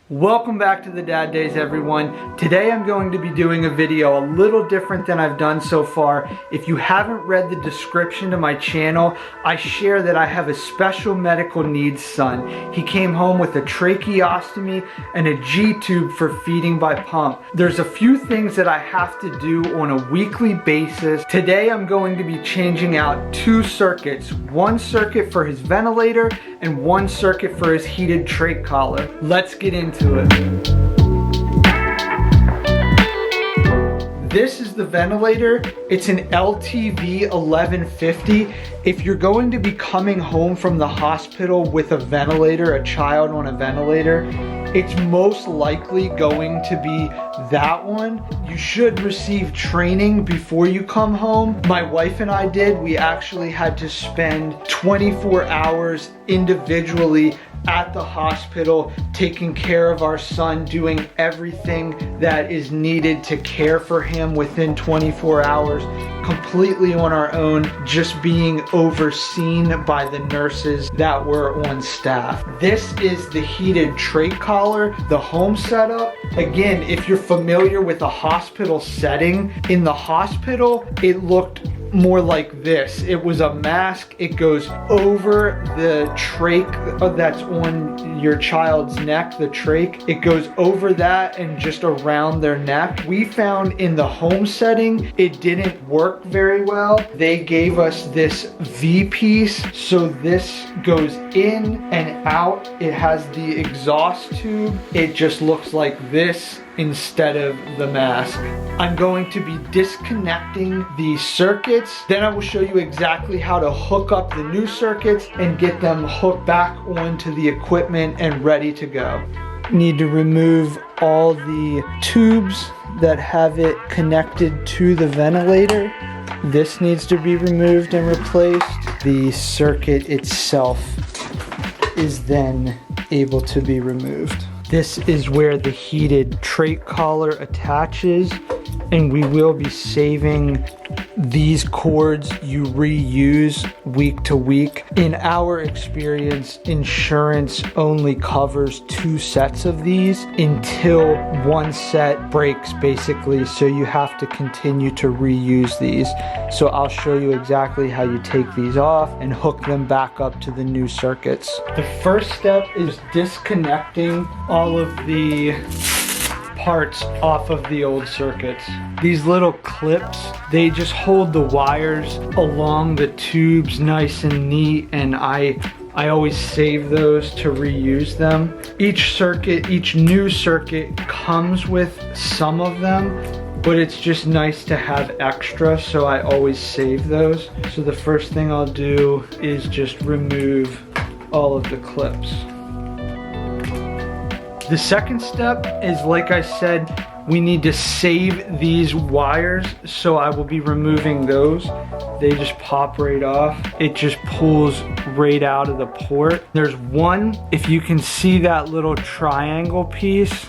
Welcome back to the Dad Days, everyone. Today I'm going to be doing a video a little different than I've done so far. If you haven't read the description to my channel, I share that I have a special medical needs son. He came home with a tracheostomy and a G-tube for feeding by pump. There's a few things that I have to do on a weekly basis. Today I'm going to be changing out 2 circuits. One circuit for his ventilator and one circuit for his heated trach collar. Let's get into it. This is the ventilator. It's an LTV 1150. If you're going to be coming home from the hospital with a ventilator, a child on a ventilator, it's most likely going to be that one. You should receive training before you come home. My wife and I did. We actually had to spend 24 hours individually at the hospital taking care of our son, doing everything that is needed to care for him within 24 hours, completely on our own, just being overseen by the nurses that were on staff. This is the heated trach collar, the home setup. Again, if you're familiar with a hospital setting, in the hospital, it looked more like this. It was a mask. It goes over the trach that's on your child's neck, the trach. It goes over that and just around their neck. We found in the home setting, it didn't work very well. They gave us this V piece. So this goes in and out. It has the exhaust tube. It just looks like this instead of the mask. I'm going to be disconnecting the circuits. Then I will show you exactly how to hook up the new circuits and get them hooked back onto the equipment and ready to go. Need to remove all the tubes that have it connected to the ventilator. This needs to be removed and replaced. The circuit itself is then able to be removed. This is where the heated trach collar attaches, and we will be saving these cords you reuse week to week. In our experience, insurance only covers 2 sets of these until one set breaks, basically, so you have to continue to reuse these. So I'll show you exactly how you take these off and hook them back up to the new circuits. The first step is disconnecting all of the parts off of the old circuits. These little clips, they just hold the wires along the tubes nice and neat, and I always save those to reuse them. Each circuit, each new circuit comes with some of them, but it's just nice to have extra, so I always save those. So the first thing I'll do is just remove all of the clips. The second step is, like I said, we need to save these wires, so I will be removing those. They just pop right off. It just pulls right out of the port. There's one, if you can see that little triangle piece,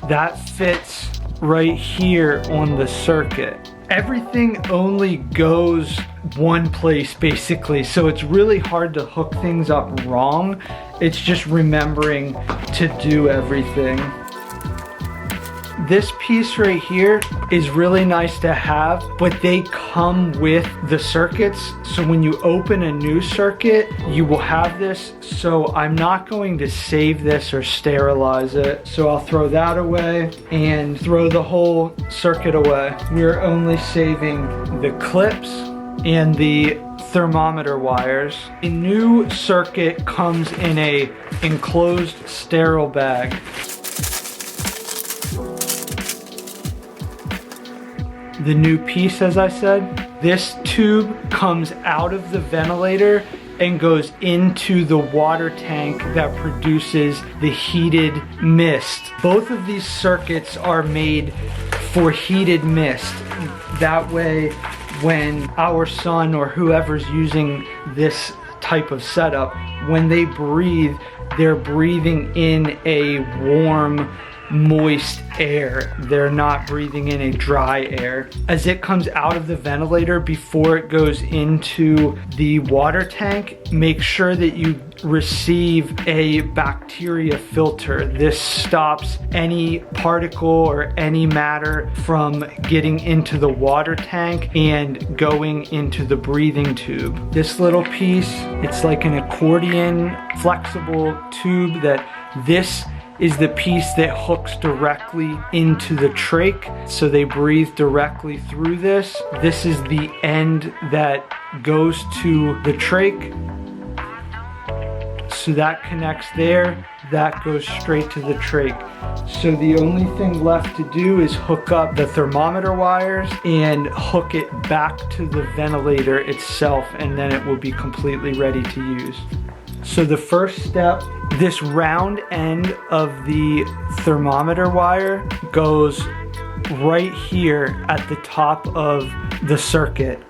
that fits right here on the circuit. Everything only goes one place, basically, so it's really hard to hook things up wrong. It's just remembering to do everything. This piece right here is really nice to have, but they come with the circuits. So when you open a new circuit, you will have this. So I'm not going to save this or sterilize it. So I'll throw that away and throw the whole circuit away. We're only saving the clips and the thermometer wires. A new circuit comes in a enclosed sterile bag. The new piece, as I said, this tube comes out of the ventilator and goes into the water tank that produces the heated mist. Both of these circuits are made for heated mist. That way, when our son or whoever's using this type of setup, when they breathe, they're breathing in a warm moist air. They're not breathing in a dry air. As it comes out of the ventilator, before it goes into the water tank, make sure that you receive a bacteria filter. This stops any particle or any matter from getting into the water tank and going into the breathing tube. This little piece, it's like an accordion flexible tube that this is the piece that hooks directly into the trach, so they breathe directly through this. This is the end that goes to the trach. So that connects there, that goes straight to the trach. So the only thing left to do is hook up the thermometer wires and hook it back to the ventilator itself, and then it will be completely ready to use. So the first step, this round end of the thermometer wire goes right here at the top of the circuit.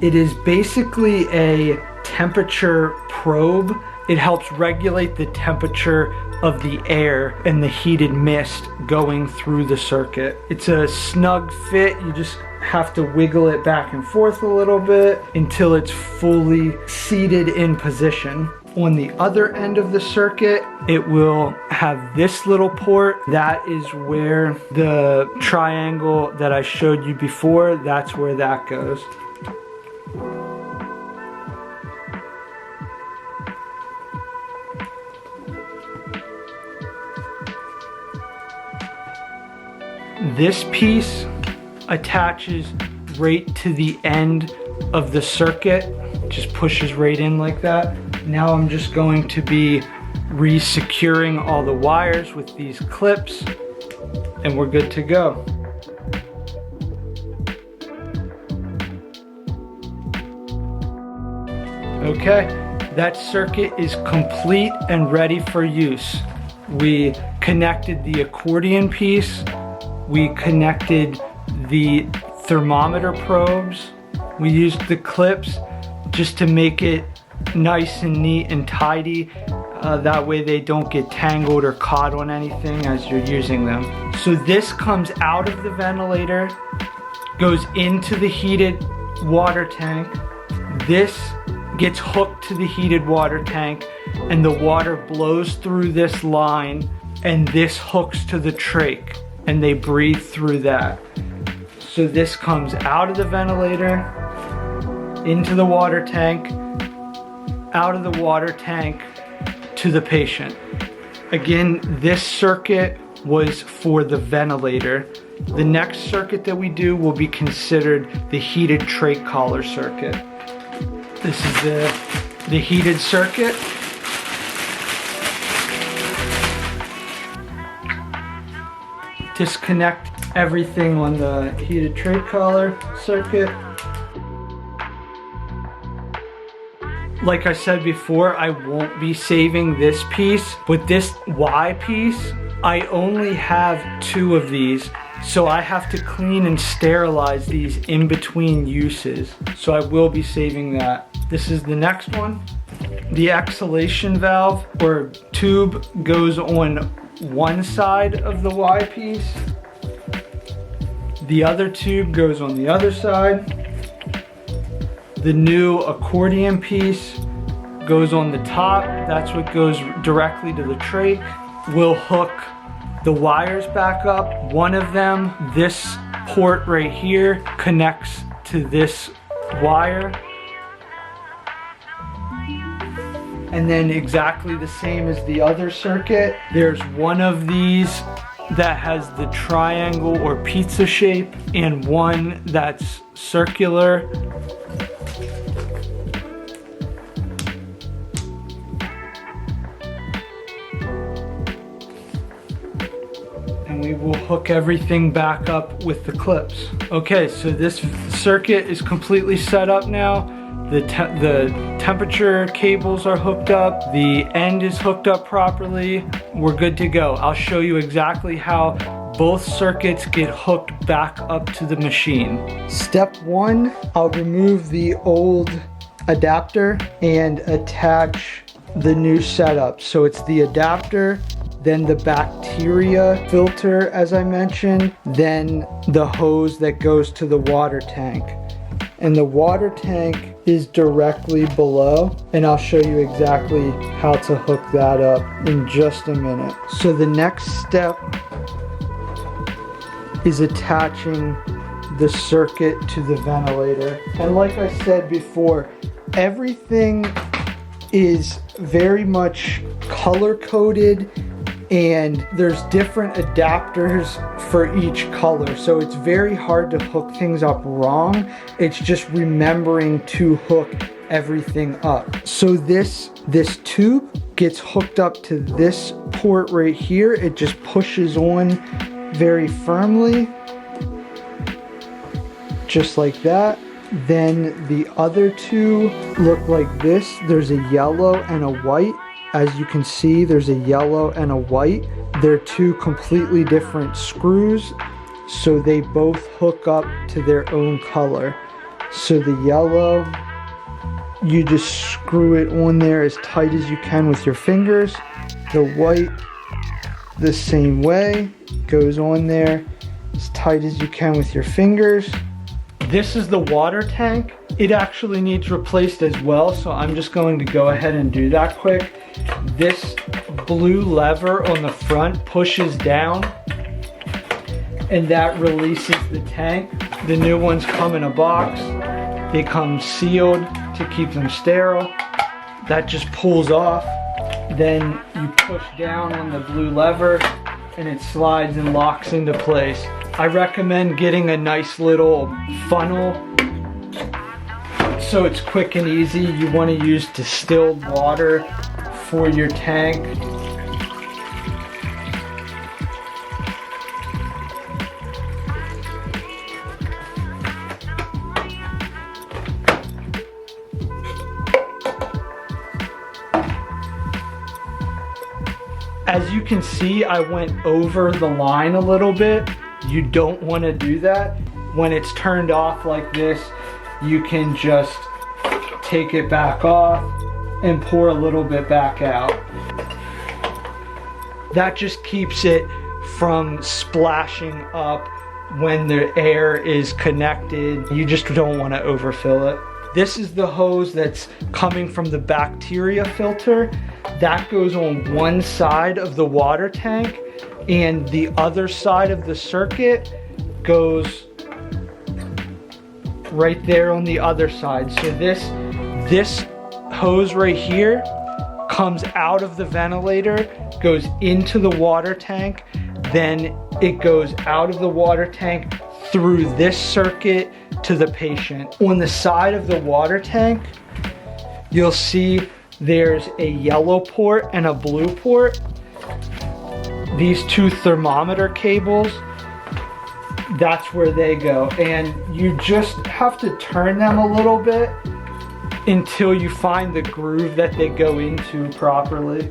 It is basically a temperature probe. It helps regulate the temperature of the air and the heated mist going through the circuit. It's a snug fit. You just have to wiggle it back and forth a little bit until it's fully seated in position. On the other end of the circuit, it will have this little port. That is where the triangle that I showed you before, that's where that goes. This piece attaches right to the end of the circuit, just pushes right in like that. Now I'm just going to be re-securing all the wires with these clips, and we're good to go. Okay, that circuit is complete and ready for use. We connected the accordion piece, we connected the thermometer probes, we used the clips just to make it nice and neat and tidy. That way they don't get tangled or caught on anything as you're using them. So this comes out of the ventilator, goes into the heated water tank. This gets hooked to the heated water tank, and the water blows through this line, and this hooks to the trach, and they breathe through that. So this comes out of the ventilator, into the water tank, out of the water tank to the patient. Again, this circuit was for the ventilator. The next circuit that we do will be considered the heated trach collar circuit. This is the heated circuit. Disconnect everything on the heated trach collar circuit. Like I said before, I won't be saving this piece, but this Y piece, I only have 2 of these, so I have to clean and sterilize these in between uses. So I will be saving that. This is the next one. The exhalation valve or tube goes on one side of the Y piece. The other tube goes on the other side. The new accordion piece goes on the top. That's what goes directly to the trach. We'll hook the wires back up. One of them, this port right here, connects to this wire. And then exactly the same as the other circuit, there's one of these that has the triangle or pizza shape and one that's circular. And we will hook everything back up with the clips. Okay, so this circuit is completely set up now. The temperature cables are hooked up. The end is hooked up properly. We're good to go. I'll show you exactly how both circuits get hooked back up to the machine. Step 1, I'll remove the old adapter and attach the new setup. So it's the adapter, then the bacteria filter, as I mentioned, then the hose that goes to the water tank. And the water tank is directly below, and I'll show you exactly how to hook that up in just a minute. So the next step is attaching the circuit to the ventilator. And like I said before, everything is very much color coded, and there's different adapters for each color, so it's very hard to hook things up wrong. It's just remembering to hook everything up. So this tube gets hooked up to this port right here. It just pushes on very firmly, just like that. Then the other two look like this. There's a yellow and a white. As you can see, there's a yellow and a white. They're two completely different screws, so they both hook up to their own color. So the yellow, you just screw it on there as tight as you can with your fingers. The white, the same way, goes on there as tight as you can with your fingers. This is the water tank. It actually needs replaced as well, so I'm just going to go ahead and do that quick. This blue lever on the front pushes down, and that releases the tank. The new ones come in a box. They come sealed to keep them sterile. That just pulls off. Then you push down on the blue lever, and it slides and locks into place. I recommend getting a nice little funnel so it's quick and easy. You want to use distilled water for your tank. As you can see, I went over the line a little bit. You don't want to do that. When it's turned off like this, you can just take it back off and pour a little bit back out. That just keeps it from splashing up when the air is connected. You just don't want to overfill it. This is the hose that's coming from the bacteria filter. That goes on one side of the water tank, and the other side of the circuit goes right there on the other side. So this hose right here comes out of the ventilator, goes into the water tank, then it goes out of the water tank through this circuit to the patient. On the side of the water tank, you'll see there's a yellow port and a blue port. These two thermometer cables, that's where they go. And you just have to turn them a little bit until you find the groove that they go into properly.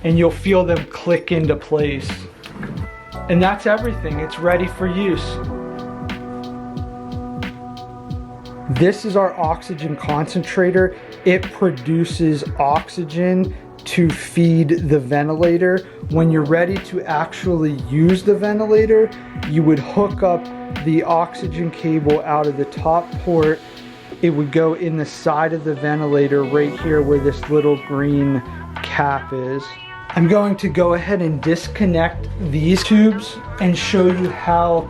And you'll feel them click into place. And that's everything. It's ready for use. This is our oxygen concentrator. It produces oxygen to feed the ventilator. When you're ready to actually use the ventilator, you would hook up the oxygen cable out of the top port. It would go in the side of the ventilator right here where this little green cap is. I'm going to go ahead and disconnect these tubes and show you how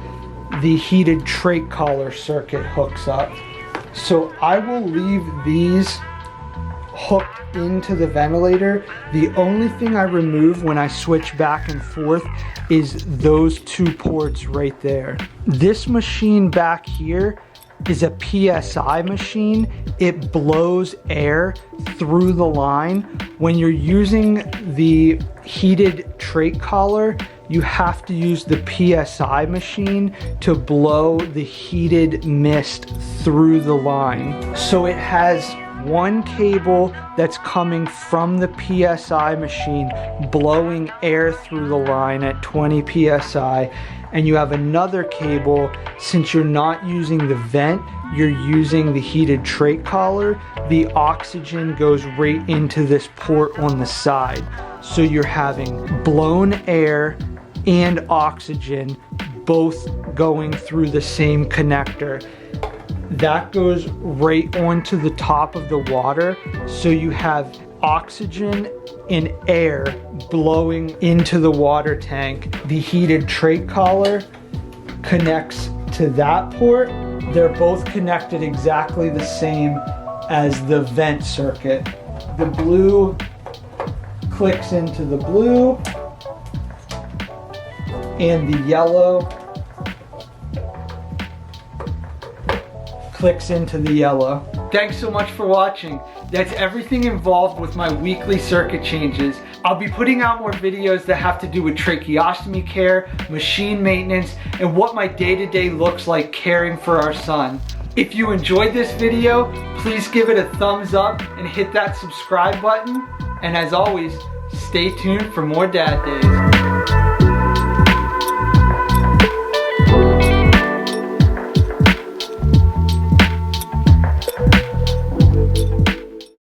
the heated trach collar circuit hooks up. So I will leave these hooked into the ventilator. The only thing I remove when I switch back and forth is those two ports right there. This machine back here is a PSI machine. It blows air through the line. When you're using the heated trach collar, you have to use the PSI machine to blow the heated mist through the line. So it has one cable that's coming from the PSI machine, blowing air through the line at 20 PSI, and you have another cable, since you're not using the vent, you're using the heated trach collar, the oxygen goes right into this port on the side. So you're having blown air and oxygen both going through the same connector. That goes right onto the top of the water, so you have oxygen and air blowing into the water tank. The heated trach collar connects to that port. They're both connected exactly the same as the vent circuit. The blue clicks into the blue, and the yellow clicks into the yellow. Thanks so much for watching. That's everything involved with my weekly circuit changes. I'll be putting out more videos that have to do with tracheostomy care, machine maintenance, and what my day-to-day looks like caring for our son. If you enjoyed this video, please give it a thumbs up and hit that subscribe button. And as always, stay tuned for more Dad Days.